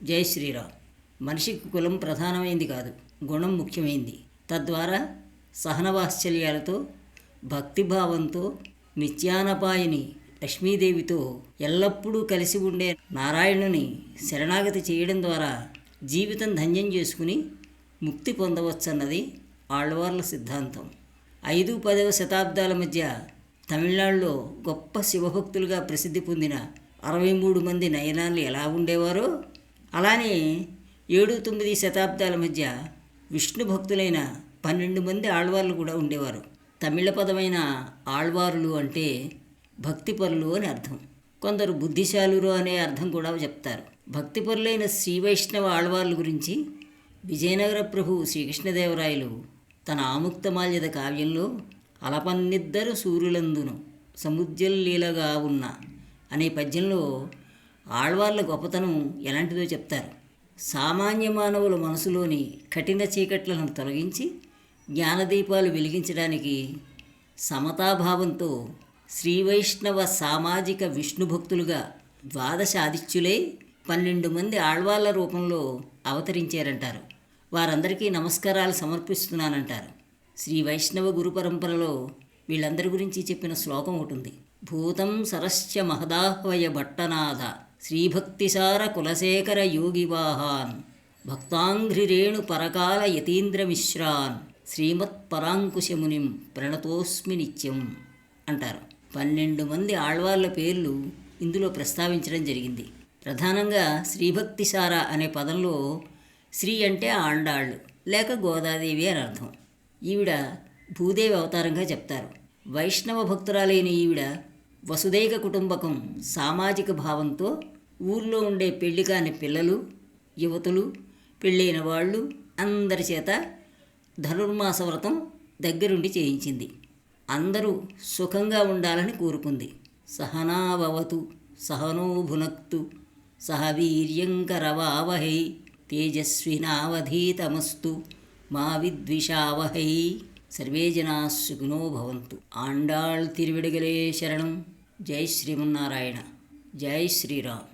జై శ్రీరామ్. మనిషికి కులం ప్రధానమైంది కాదు, గుణం ముఖ్యమైంది. తద్వారా సహనవాత్సల్యాలతో, భక్తిభావంతో, నిత్యానపాయని లక్ష్మీదేవితో ఎల్లప్పుడూ కలిసి ఉండే నారాయణుని శరణాగతి చేయడం ద్వారా జీవితం ధన్యం చేసుకుని ముక్తి పొందవచ్చన్నది ఆళ్వార్ల సిద్ధాంతం. 5-10వ శతాబ్దాల మధ్య తమిళనాడులో గొప్ప శివభక్తులుగా ప్రసిద్ధి పొందిన 63 మంది నయనాలు ఎలా ఉండేవారో, అలానే 7-9 శతాబ్దాల మధ్య విష్ణు భక్తులైన 12 మంది ఆళ్వార్లు కూడా ఉండేవారు. తమిళ పదమైన ఆళ్వారులు అంటే భక్తిపరులు అని అర్థం. కొందరు బుద్ధిశాలురు అనే అర్థం కూడా చెప్తారు. భక్తిపరులైన శ్రీ వైష్ణవ ఆళ్వార్ల గురించి విజయనగర ప్రభువు శ్రీకృష్ణదేవరాయలు తన ఆముక్తమాల్యద కావ్యంలో అలపన్నిద్దరు సూర్యులందును సముద్యల్లీలగా ఉన్న అనే పద్యంలో ఆళ్వార్ల గొప్పతనం ఎలాంటిదో చెప్తారు. సామాన్య మానవుల మనసులోని కఠిన చీకట్లను తొలగించి జ్ఞానదీపాలు వెలిగించడానికి సమతాభావంతో శ్రీవైష్ణవ సామాజిక విష్ణు భక్తులుగా 12 ఆదిత్యులై 12 మంది ఆళ్వార్ల రూపంలో అవతరించారంటారు. వారందరికీ నమస్కారాలు సమర్పిస్తున్నానంటారు. శ్రీ వైష్ణవ గురు పరంపరలో వీళ్ళందరి గురించి చెప్పిన శ్లోకం ఒకటి ఉంది. భూతం సరస్య మహదాహ్వయ భట్టనాథ శ్రీభక్తిసార కులశేఖర యోగివాహాన్ భక్తాంఘ్రిరేణు పరకాల యతీంద్రమిశ్రాన్ శ్రీమత్పరాంకుశమునిం ప్రణతోస్మి నిత్యం అంటారు. 12 మంది ఆళ్వార్ల పేర్లు ఇందులో ప్రస్తావించడం జరిగింది. ప్రధానంగా శ్రీభక్తిసార అనే పదంలో శ్రీ అంటే ఆండాళ్ళు లేక గోదాదేవి అని అర్థం. ఈవిడ భూదేవి అవతారంగా చెప్తారు. వైష్ణవ భక్తురాలైన ఈవిడ వసుదైక కుటుంబకం సామాజిక భావంతో ఊర్లో ఉండే పెళ్లి కాని పిల్లలు, యువతులు, పెళ్ళైన వాళ్ళు అందరి చేత ధనుర్మాస వ్రతం దగ్గరుండి చేయించింది. అందరూ సుఖంగా ఉండాలని కోరుకుంది. సహనావవతు సహనో భునక్తు సహ వీర్యంకరవావహై తేజస్వినావధీతమస్తు మా విద్విషావహై సర్వే జనా సుఖినో భవంతు. ఆండాళ్ తిరువిడగలే శరణం. జై శ్రీమన్నారాయణ. జై శ్రీరామ్.